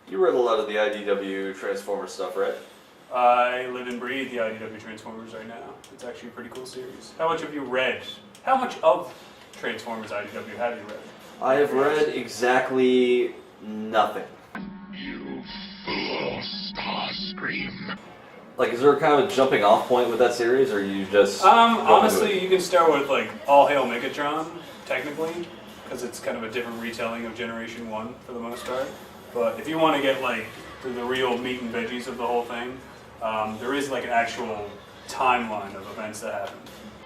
You read a lot of the IDW Transformers stuff, right? I live and breathe the IDW Transformers right now. It's actually a pretty cool series. How much have you read? How much of Transformers IDW have you read? I have read exactly nothing. You fool, Starscream. Like, is there a kind of jumping off point with that series, or are you just... Honestly, you can start with, like, All Hail Megatron, technically, because it's kind of a different retelling of Generation 1, for the most part. But if you want to get, like, to the real meat and veggies of the whole thing, there is, like, an actual timeline of events that happen.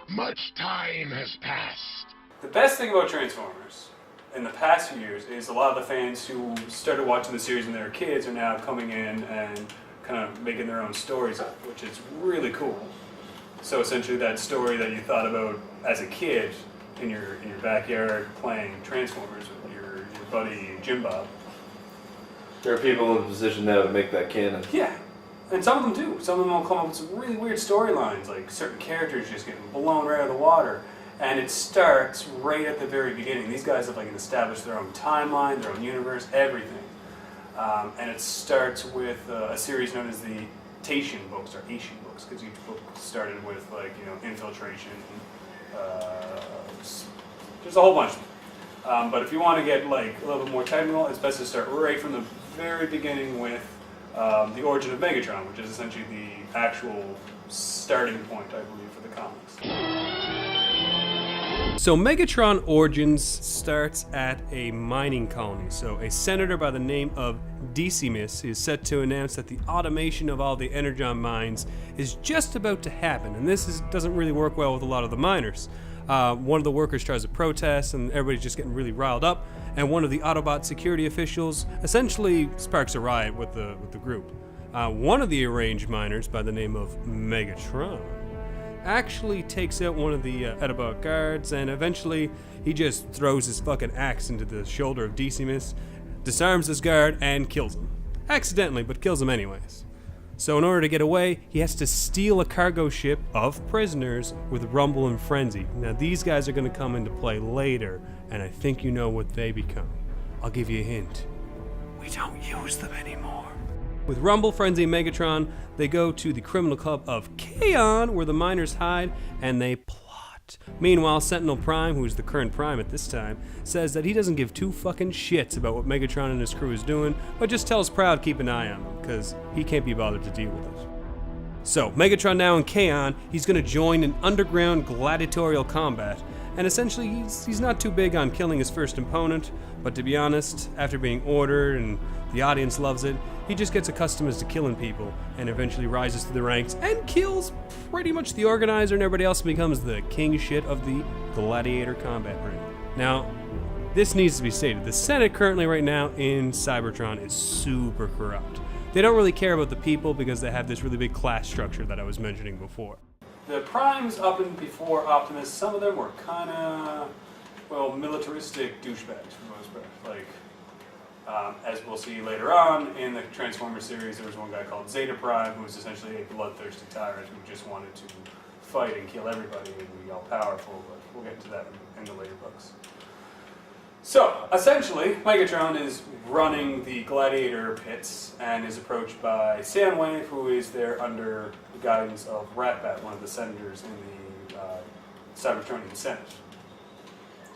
Much time has passed. The best thing about Transformers in the past few years is a lot of the fans who started watching the series when they were kids are now coming in and kind of making their own stories up, which is really cool. So essentially that story that you thought about as a kid in your backyard playing Transformers with your buddy Jim Bob. There are people in a position now to make that canon. Yeah, and some of them do. Some of them will come up with some really weird storylines, like certain characters just getting blown right out of the water. And it starts right at the very beginning. These guys have like established their own timeline, their own universe, everything. And it starts with a series known as the Tation books, or Asian books, because each book started with infiltration. There's a whole bunch of them. But if you want to get like a little bit more technical, it's best to start right from the very beginning with the origin of Megatron, which is essentially the actual starting point, I believe, for the comics. So Megatron Origins starts at a mining colony. So a senator by the name of Decimus is set to announce that the automation of all the Energon mines is just about to happen, and this doesn't really work well with a lot of the miners. One of the workers tries to protest, and everybody's just getting really riled up, and one of the Autobot security officials essentially sparks a riot with the group. One of the arranged miners by the name of Megatron actually takes out one of the Autobot guards, and eventually he just throws his fucking axe into the shoulder of Decimus, disarms this guard, and kills him. Accidentally, but kills him anyways. So in order to get away, he has to steal a cargo ship of prisoners with Rumble and Frenzy. Now these guys are going to come into play later, and I think you know what they become. I'll give you a hint. We don't use them anymore. With Rumble, Frenzy, and Megatron, they go to the criminal club of Kaon, where the miners hide, and they plot. Meanwhile, Sentinel Prime, who's the current Prime at this time, says that he doesn't give two fucking shits about what Megatron and his crew is doing, but just tells Proud to keep an eye on them, because he can't be bothered to deal with it. So, Megatron now in Kaon, he's going to join an underground gladiatorial combat, and essentially he's not too big on killing his first opponent, but to be honest, after being ordered and the audience loves it, he just gets accustomed to killing people and eventually rises to the ranks and kills pretty much the organizer, and everybody else becomes the king shit of the gladiator combat ring. Now, this needs to be stated. The Senate currently right now in Cybertron is super corrupt. They don't really care about the people because they have this really big class structure that I was mentioning before. The Primes up and before Optimus, some of them were kind of, militaristic douchebags for the most part. Like, as we'll see later on in the Transformers series, there was one guy called Zeta Prime who was essentially a bloodthirsty tyrant who just wanted to fight and kill everybody and be all powerful, but we'll get to that in the later books. So, essentially, Megatron is running the gladiator pits and is approached by Soundwave, who is there under the guidance of Ratbat, one of the senators in the Cybertronian Senate.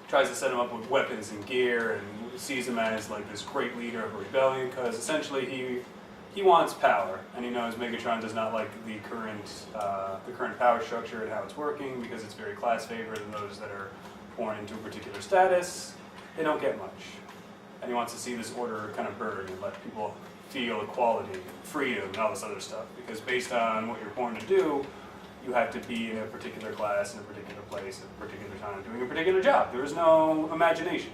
Tries to set him up with weapons and gear and sees him as like this great leader of a rebellion, because essentially he wants power, and he knows Megatron does not like the current power structure and how it's working, because it's very class favored, and those that are born into a particular status, they don't get much. And he wants to see this order kind of burn and let people feel equality, freedom, and all this other stuff, because based on what you're born to do, you have to be in a particular class, in a particular place, at a particular time, doing a particular job. There is no imagination,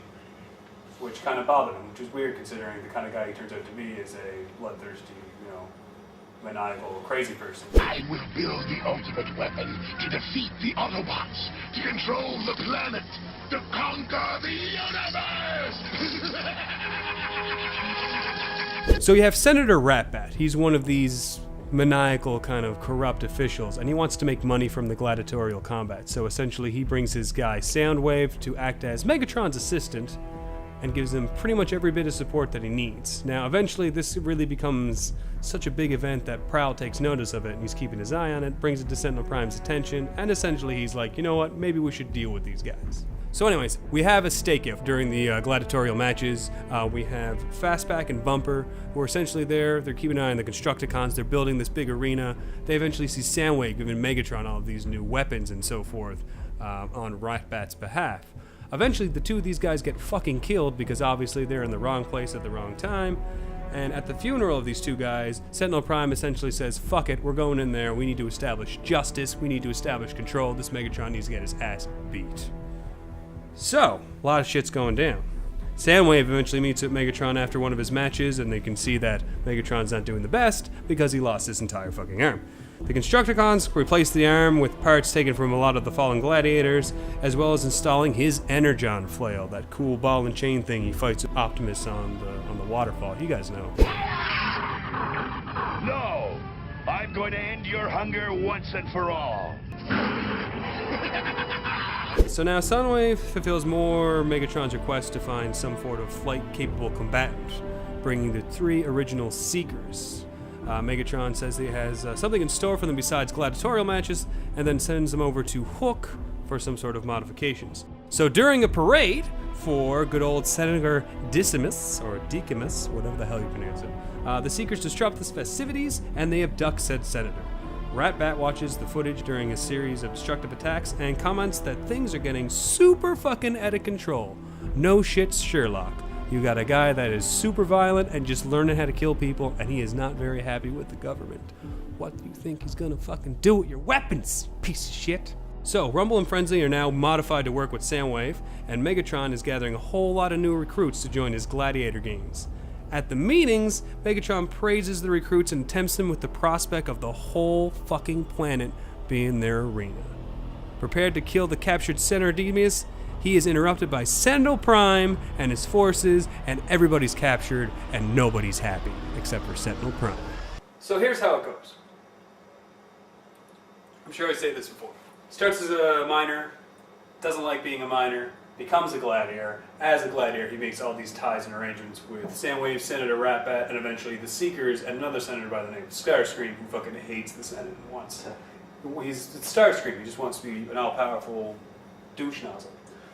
which kind of bothered him, which is weird considering the kind of guy he turns out to be is a bloodthirsty, maniacal, crazy person. I will build the ultimate weapon to defeat the Autobots, to control the planet, to conquer the universe! So you have Senator Ratbat. He's one of these maniacal kind of corrupt officials, and he wants to make money from the gladiatorial combat. So essentially he brings his guy Soundwave to act as Megatron's assistant, and gives him pretty much every bit of support that he needs. Now, eventually, this really becomes such a big event that Prowl takes notice of it, and he's keeping his eye on it, brings it to Sentinel Prime's attention, and essentially he's like, you know what, maybe we should deal with these guys. So anyways, we have a stakeout during the gladiatorial matches. We have Fastback and Bumper, who are essentially there. They're keeping an eye on the Constructicons. They're building this big arena. They eventually see Soundwave giving Megatron all of these new weapons and so forth on Ratbat's behalf. Eventually, the two of these guys get fucking killed because obviously they're in the wrong place at the wrong time. And at the funeral of these two guys, Sentinel Prime essentially says, fuck it, we're going in there. We need to establish justice. We need to establish control. This Megatron needs to get his ass beat. So, a lot of shit's going down. Soundwave eventually meets with Megatron after one of his matches, and they can see that Megatron's not doing the best because he lost his entire fucking arm. The Constructicons replace the arm with parts taken from a lot of the fallen gladiators, as well as installing his Energon flail, that cool ball and chain thing he fights with Optimus on the waterfall. You guys know. No! I'm going to end your hunger once and for all. So now Soundwave fulfills more Megatron's request to find some sort of flight-capable combatant, bringing the 3 original Seekers. Megatron says he has something in store for them besides gladiatorial matches, and then sends them over to Hook for some sort of modifications. So during a parade for good old Senator Decimus, or Deaconus, whatever the hell you pronounce it, the Seekers disrupt the festivities, and they abduct said senator. Ratbat watches the footage during a series of destructive attacks and comments that things are getting super fucking out of control. No shit, Sherlock. You got a guy that is super violent and just learning how to kill people, and he is not very happy with the government. What do you think he's gonna fucking do with your weapons, piece of shit? So, Rumble and Frenzy are now modified to work with Soundwave, and Megatron is gathering a whole lot of new recruits to join his gladiator games. At the meetings, Megatron praises the recruits and tempts them with the prospect of the whole fucking planet being their arena. Prepared to kill the captured Senator Deimius, he is interrupted by Sentinel Prime and his forces, and everybody's captured, and nobody's happy, except for Sentinel Prime. So here's how it goes. I'm sure I say this before. Starts as a miner, doesn't like being a miner, becomes a gladiator. As a gladiator, he makes all these ties and arrangements with Soundwave, Senator Ratbat, and eventually the Seekers, and another senator by the name of Starscream, who fucking hates the Senate and wants. He's Starscream. He just wants to be an all-powerful douche nozzle.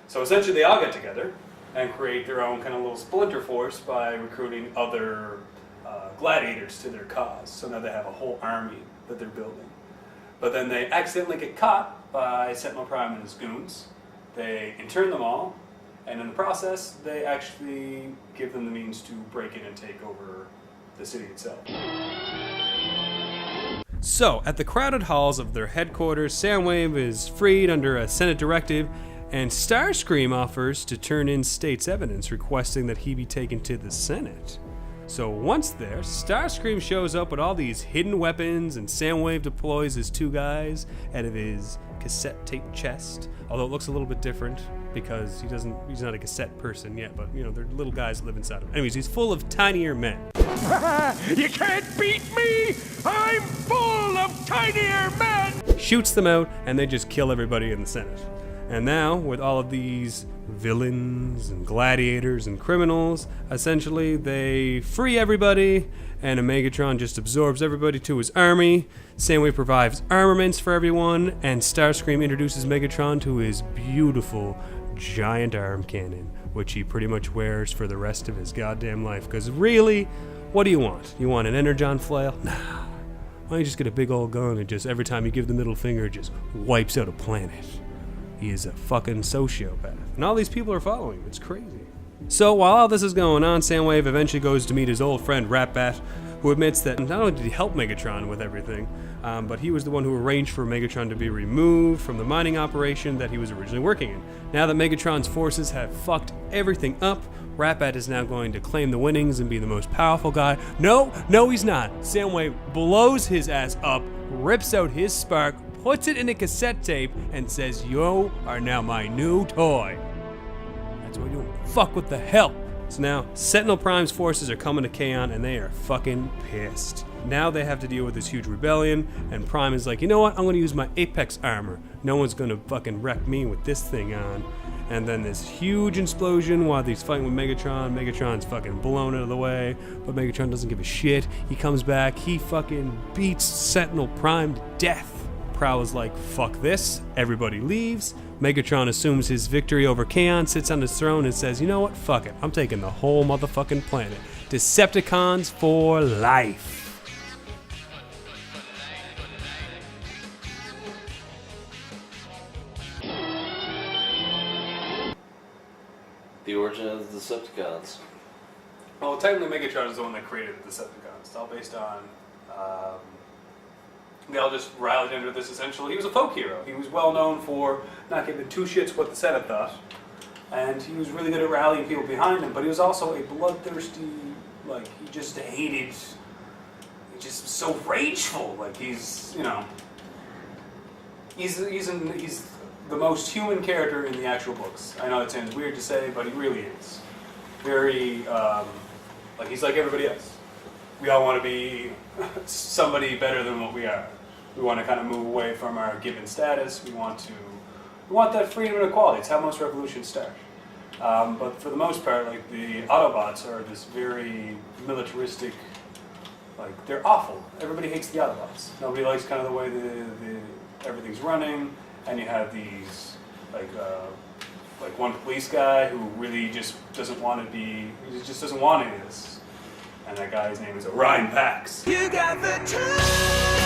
So essentially, they all get together and create their own kind of little splinter force by recruiting other gladiators to their cause. So now they have a whole army that they're building. But then they accidentally get caught by Sentinel Prime and his goons. They intern them all, and in the process, they actually give them the means to break in and take over the city itself. So, at the crowded halls of their headquarters, Soundwave is freed under a Senate directive, and Starscream offers to turn in state's evidence requesting that he be taken to the Senate. So once there, Starscream shows up with all these hidden weapons, and Soundwave deploys his 2 guys out of his cassette tape chest, although it looks a little bit different because he's not a cassette person yet, but you know, they're little guys that live inside him. Anyways, he's full of tinier men. You can't beat me! I'm full of tinier men! Shoots them out, and they just kill everybody in the Senate. And now, with all of these villains and gladiators and criminals, essentially they free everybody, and a Megatron just absorbs everybody to his army. Soundwave provides armaments for everyone, and Starscream introduces Megatron to his beautiful giant arm cannon, which he pretty much wears for the rest of his goddamn life. Because really, what do you want? You want an Energon flail? Nah. Why don't you just get a big old gun and just every time you give the middle finger, it just wipes out a planet? He is a fucking sociopath. And all these people are following him. It's crazy. So while all this is going on, Soundwave eventually goes to meet his old friend Ratbat, who admits that not only did he help Megatron with everything, but he was the one who arranged for Megatron to be removed from the mining operation that he was originally working in. Now that Megatron's forces have fucked everything up, Ratbat is now going to claim the winnings and be the most powerful guy. No, he's not. Soundwave blows his ass up, rips out his spark, puts it in a cassette tape, and says, "You are now my new toy." That's what you do. Fuck with the hell. So now, Sentinel Prime's forces are coming to Kaon, and they are fucking pissed. Now they have to deal with this huge rebellion, and Prime is like, you know what? I'm gonna use my Apex armor. No one's gonna fucking wreck me with this thing on. And then this huge explosion while he's fighting with Megatron. Megatron's fucking blown out of the way, but Megatron doesn't give a shit. He comes back, he fucking beats Sentinel Prime to death. Prowl's like, fuck this, everybody leaves. Megatron assumes his victory over Kaon, sits on his throne and says, you know what, fuck it, I'm taking the whole motherfucking planet. Decepticons for life. The origin of the Decepticons. Well, technically Megatron is the one that created the Decepticons. It's all based on... they all just rallied under this essentially. He was a folk hero. He was well known for not giving two shits what the Senate thought. And he was really good at rallying people behind him, but he was also a bloodthirsty, like, he just hated... He just was so rageful. Like, he's, you know... He's the most human character in the actual books. I know it sounds weird to say, but he really is. Very, like, he's like everybody else. We all want to be somebody better than what we are. We want to kind of move away from our given status. We want that freedom and equality. It's how most revolutions start. But for the most part, like, the Autobots are this very militaristic, like, they're awful. Everybody hates the Autobots. Nobody likes kind of the way everything's running. And you have these, like one police guy who really just doesn't want to be, he just doesn't want any of this. And that guy's name is Orion Pax. You got the time.